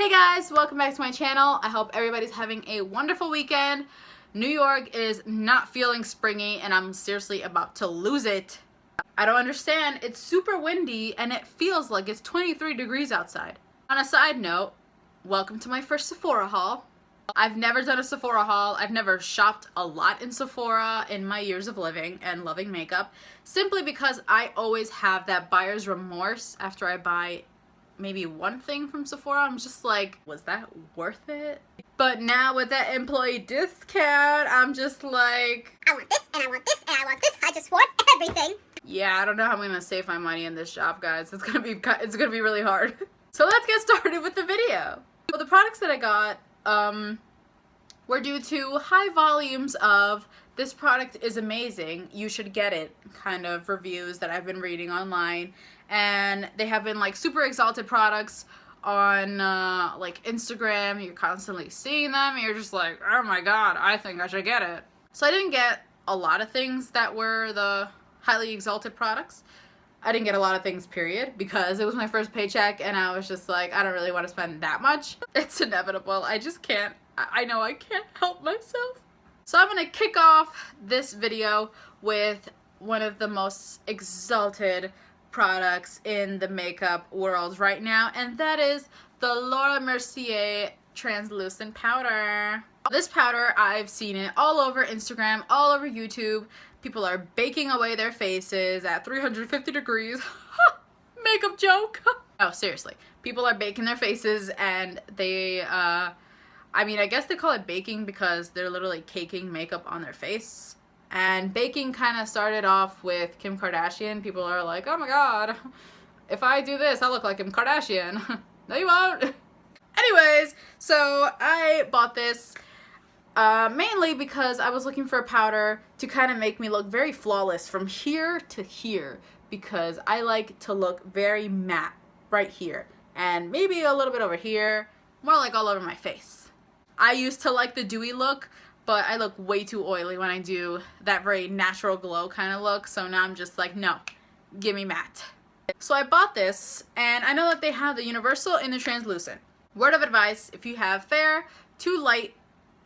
Hey guys, welcome back to my channel. I hope everybody's having a wonderful weekend. New York is not feeling springy and I'm seriously about to lose it. I don't understand. It's super windy and it feels like it's 23 degrees outside. On a side note, welcome to my first Sephora haul. I've never done a Sephora haul. I've never shopped a lot in Sephora in my years of living and loving makeup, simply because I always have that buyer's remorse after I buy maybe one thing from Sephora. I'm just like, was that worth it? But now with that employee discount, I'm just like, I want this and I want this and I want this. I just want everything. yeah, I don't know how I'm gonna save my money in this shop, guys. It's gonna be really hard. So let's get started with the video. So the products that I got were due to high volumes of "this product is amazing, you should get it" kind of reviews that I've been reading online, and they have been like super exalted products on like Instagram. You're constantly seeing them and you're just like, oh my god, I think I should get it. So I didn't get a lot of things that were the highly exalted products. I didn't get a lot of things, period, because it was my first paycheck and I was just like, I don't really want to spend that much. It's inevitable. I just can't. I know I can't help myself. So I'm gonna kick off this video with one of the most exalted products in the makeup world right now, and that is the Laura Mercier translucent powder. This powder, I've seen it all over Instagram, all over YouTube. People are baking away their faces at 350 degrees. Makeup joke. Oh, seriously. People are baking their faces and they, I mean, I guess they call it baking because they're literally caking makeup on their face. And baking kind of started off with Kim Kardashian. People are like, oh my god, if I do this, I'll look like Kim Kardashian. No, you won't. Anyways, so I bought this mainly because I was looking for a powder to kind of make me look very flawless from here to here, because I like to look very matte right here and maybe a little bit over here, more like all over my face. I used to like the dewy look, but I look way too oily when I do that very natural glow kind of look, so now I'm just like, no, give me matte. So I bought this, and I know that they have the universal and the translucent. Word of advice, if you have fair to light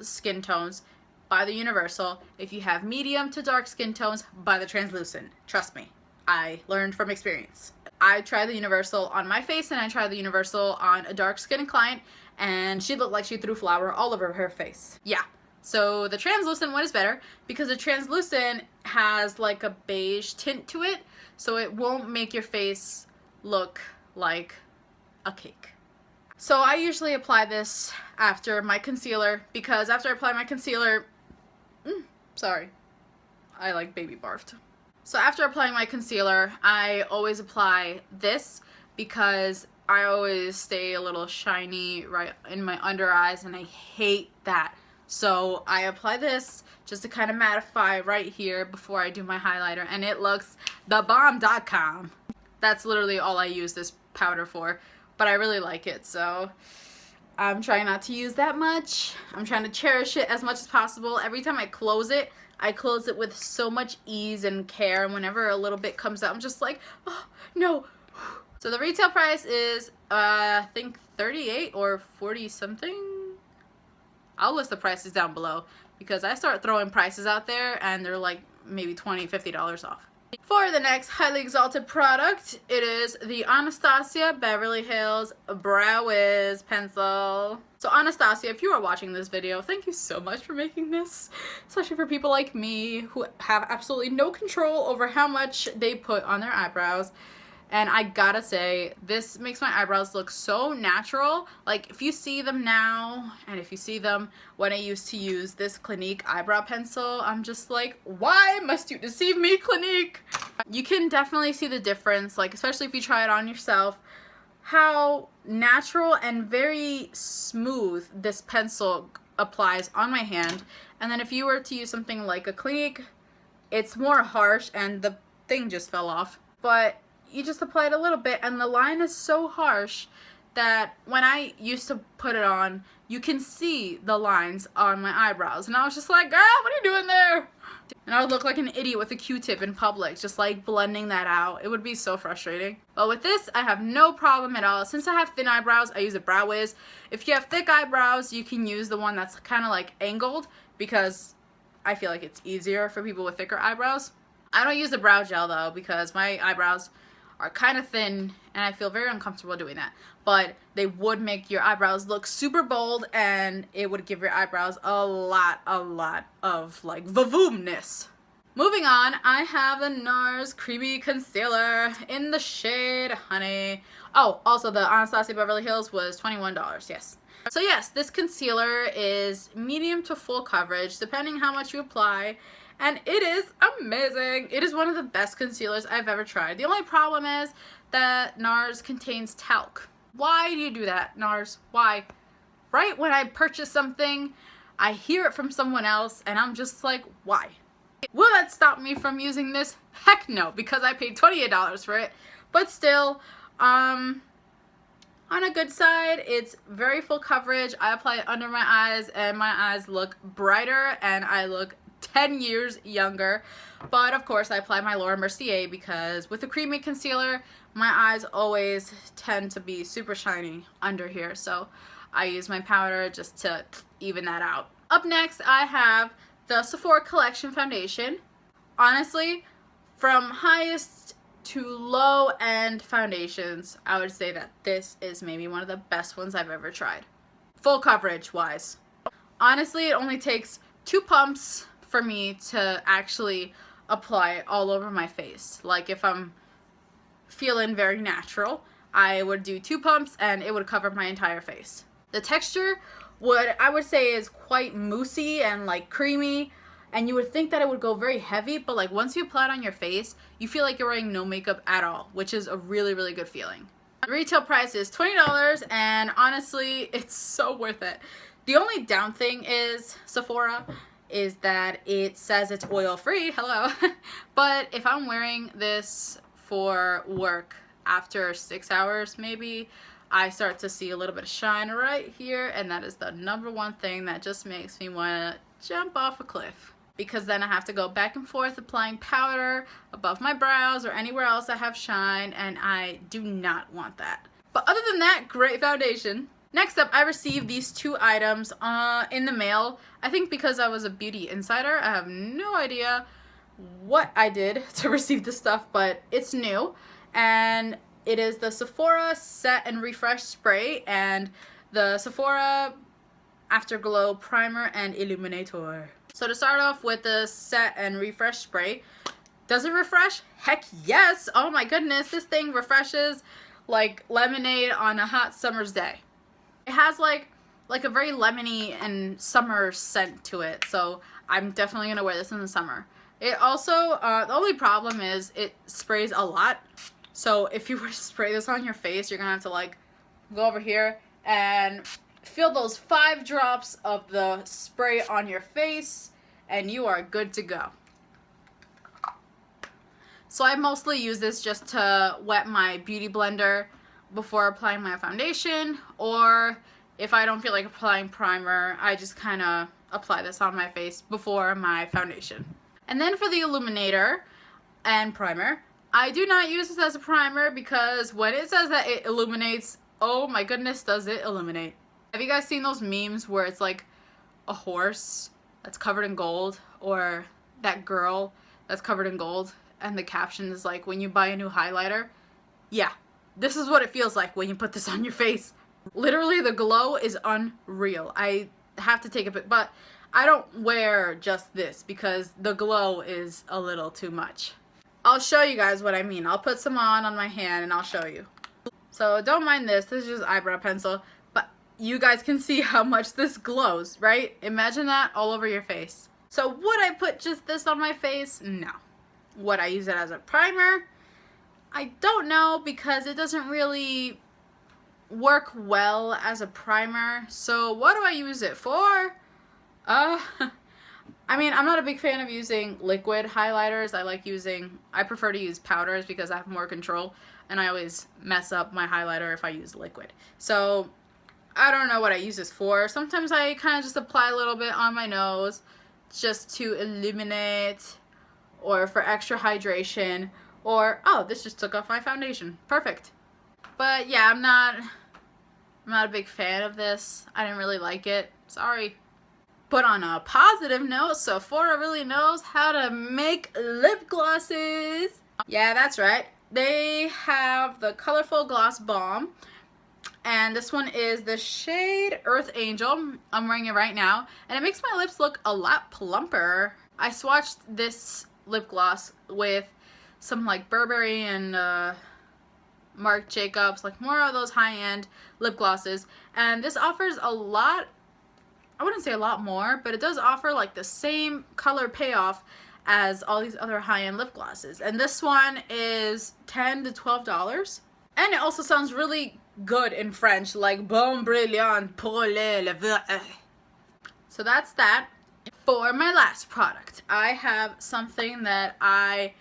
skin tones, buy the universal. If you have medium to dark skin tones, buy the translucent. Trust me, I learned from experience. I tried the universal on my face and I tried the universal on a dark skinned client, and she looked like she threw flour all over her face. Yeah. So the translucent one is better because the translucent has like a beige tint to it, so it won't make your face look like a cake. So I usually apply this after my concealer, because after I apply my concealer, sorry, I like baby barfed. So after applying my concealer, I always apply this because I always stay a little shiny right in my under eyes and I hate that. So I apply this just to kind of mattify right here before I do my highlighter, and it looks thebomb.com. That's literally all I use this powder for, but I really like it, so I'm trying not to use that much. I'm trying to cherish it as much as possible. Every time I close it with so much ease and care, and whenever a little bit comes out, I'm just like, oh, no. So the retail price is, I think 38 or 40 something. I'll list the prices down below because I start throwing prices out there and they're like maybe $20, $50 off. For the next highly exalted product, it is the Anastasia Beverly Hills Brow Wiz pencil. So Anastasia, if you are watching this video, thank you so much for making this, especially for people like me who have absolutely no control over how much they put on their eyebrows. And I gotta say, this makes my eyebrows look so natural. Like, if you see them now, and if you see them when I used to use this Clinique eyebrow pencil, I'm just like, why must you deceive me, Clinique? You can definitely see the difference, like, especially if you try it on yourself, how natural and very smooth this pencil applies on my hand. And then if you were to use something like a Clinique, it's more harsh, and the thing just fell off. But you just apply it a little bit and the line is so harsh that when I used to put it on, you can see the lines on my eyebrows, and I was just like, girl, what are you doing there? And I would look like an idiot with a Q-tip in public, just like blending that out. It would be so frustrating. But with this, I have no problem at all. Since I have thin eyebrows, I use a Brow Wiz. If you have thick eyebrows, you can use the one that's kind of like angled, because I feel like it's easier for people with thicker eyebrows. I don't use the brow gel though, because my eyebrows are kind of thin and I feel very uncomfortable doing that. But they would make your eyebrows look super bold, and it would give your eyebrows a lot of like vavoomness. Moving on, I have the NARS Creamy Concealer in the shade Honey. Oh, also the Anastasia Beverly Hills was $21, yes. So yes, this concealer is medium to full coverage, depending how much you apply. And it is amazing. It is one of the best concealers I've ever tried. The only problem is that NARS contains talc. Why do you do that, NARS? Why? Right when I purchase something, I hear it from someone else and I'm just like, why? Will that stop me from using this? Heck no, because I paid $28 for it. But still, on a good side, it's very full coverage. I apply it under my eyes and my eyes look brighter and I look 10 years younger. But of course I apply my Laura Mercier, because with a creamy concealer my eyes always tend to be super shiny under here, so I use my powder just to even that out. Up next I have the Sephora Collection Foundation. Honestly, from highest to low end foundations, I would say that this is maybe one of the best ones I've ever tried. Full coverage wise. Honestly, it only takes 2 pumps for me to actually apply it all over my face. Like if I'm feeling very natural, I would do 2 pumps and it would cover my entire face. The texture I would say is quite moussey and like creamy, and you would think that it would go very heavy, but like once you apply it on your face, you feel like you're wearing no makeup at all, which is a really good feeling. The retail price is $20, and honestly, it's so worth it. The only down thing is Sephora is that it says it's oil-free, hello. But if I'm wearing this for work after 6 hours maybe, I start to see a little bit of shine right here, and that is the #1 thing that just makes me want to jump off a cliff. Because then I have to go back and forth applying powder above my brows or anywhere else I have shine, and I do not want that. But other than that, great foundation. Next up, I received these 2 items in the mail. I think because I was a beauty insider, I have no idea what I did to receive this stuff, but it's new. And it is the Sephora Set and Refresh Spray and the Sephora Afterglow Primer and Illuminator. So to start off with the Set and Refresh Spray, does it refresh? Heck yes! Oh my goodness, this thing refreshes like lemonade on a hot summer's day. It has like a very lemony and summer scent to it, so I'm definitely gonna wear this in the summer. It also, the only problem is it sprays a lot, so if you were to spray this on your face, you're gonna have to like go over here and fill those 5 drops of the spray on your face, and you are good to go. So I mostly use this just to wet my beauty blender before applying my foundation, or if I don't feel like applying primer, I just kind of apply this on my face before my foundation. And then for the illuminator and primer, I do not use this as a primer because when it says that it illuminates, oh my goodness, does it illuminate. Have you guys seen those memes where it's like a horse that's covered in gold, or that girl that's covered in gold, and the caption is like, when you buy a new highlighter? Yeah, this is what it feels like when you put this on your face. Literally, the glow is unreal. I have to take a bit, but I don't wear just this because the glow is a little too much. I'll show you guys what I mean. I'll put some on my hand and I'll show you. So don't mind this. This is just eyebrow pencil, but you guys can see how much this glows, right? Imagine that all over your face. So would I put just this on my face? No. Would I use it as a primer? I don't know, because it doesn't really work well as a primer. So what do I use it for? I mean, I'm not a big fan of using liquid highlighters. I prefer to use powders because I have more control, and I always mess up my highlighter if I use liquid. So I don't know what I use this for. Sometimes I kind of just apply a little bit on my nose, just to illuminate or for extra hydration, or oh, this just took off my foundation. Perfect. But yeah, I'm not a big fan of this. I didn't really like it. Sorry. But on a positive note, Sephora really knows how to make lip glosses. Yeah, that's right. They have the Colorful Gloss Balm. And this one is the shade Earth Angel. I'm wearing it right now. And it makes my lips look a lot plumper. I swatched this lip gloss with some like Burberry and Marc Jacobs, like more of those high-end lip glosses. And this offers a lot, I wouldn't say a lot more, but it does offer like the same color payoff as all these other high-end lip glosses. And this one is $10 to $12. And it also sounds really good in French, like bon brillant pour les lèvres. So that's that. For my last product, I have something that I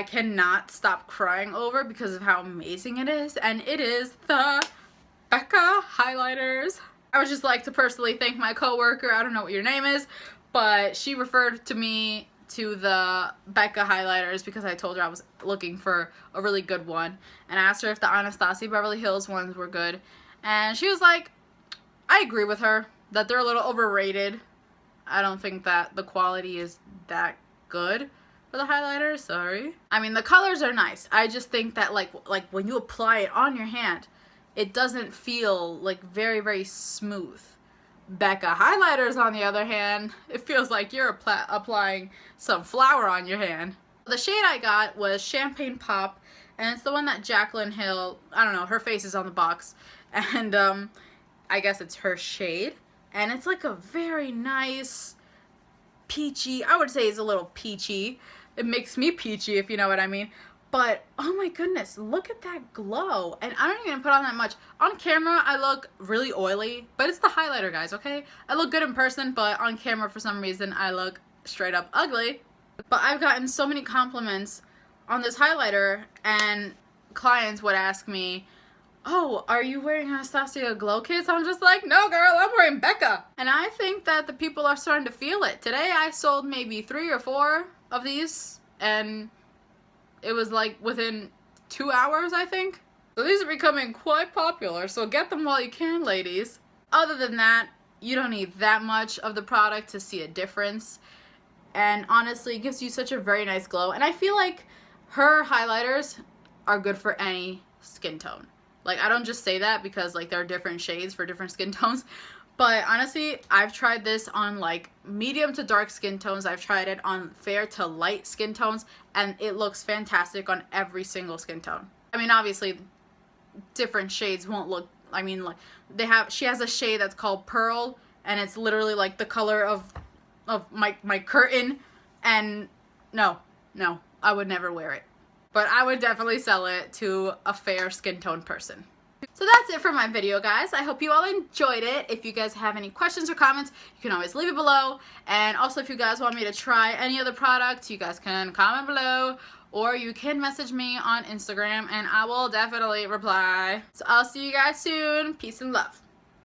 cannot stop crying over because of how amazing it is, and it is the Becca highlighters. I would just like to personally thank my coworker, I don't know what your name is, but she referred to me to the Becca highlighters because I told her I was looking for a really good one, and I asked her if the Anastasia Beverly Hills ones were good, and she was like, I agree with her that they're a little overrated. I don't think that the quality is that good for the highlighter, sorry. I mean, the colors are nice. I just think that like when you apply it on your hand, it doesn't feel like very, very smooth. Becca highlighters, on the other hand, it feels like you're applying some flour on your hand. The shade I got was Champagne Pop, and it's the one that Jaclyn Hill, I don't know, her face is on the box, and I guess it's her shade. And it's like a very nice, peachy, I would say it's a little peachy. It makes me peachy, if you know what I mean. But, oh my goodness, look at that glow. And I don't even put on that much. On camera, I look really oily, but it's the highlighter, guys, okay? I look good in person, but on camera, for some reason, I look straight up ugly. But I've gotten so many compliments on this highlighter, and clients would ask me, oh, are you wearing Anastasia Glow Kits? I'm just like, no girl, I'm wearing Becca. And I think that the people are starting to feel it. Today I sold maybe 3 or 4 of these, and it was like within 2 hours, I think. So these are becoming quite popular, so get them while you can, ladies. Other than that, you don't need that much of the product to see a difference. And honestly, it gives you such a very nice glow. And I feel like her highlighters are good for any skin tone. Like, I don't just say that because, like, there are different shades for different skin tones. But honestly, I've tried this on, like, medium to dark skin tones. I've tried it on fair to light skin tones. And it looks fantastic on every single skin tone. I mean, obviously, different shades won't look... I mean, like, she has a shade that's called Pearl. And it's literally, like, the color of my curtain. And no, I would never wear it. But I would definitely sell it to a fair skin tone person. So that's it for my video, guys. I hope you all enjoyed it. If you guys have any questions or comments, you can always leave it below. And also, if you guys want me to try any other products, you guys can comment below. Or you can message me on Instagram, and I will definitely reply. So I'll see you guys soon. Peace and love.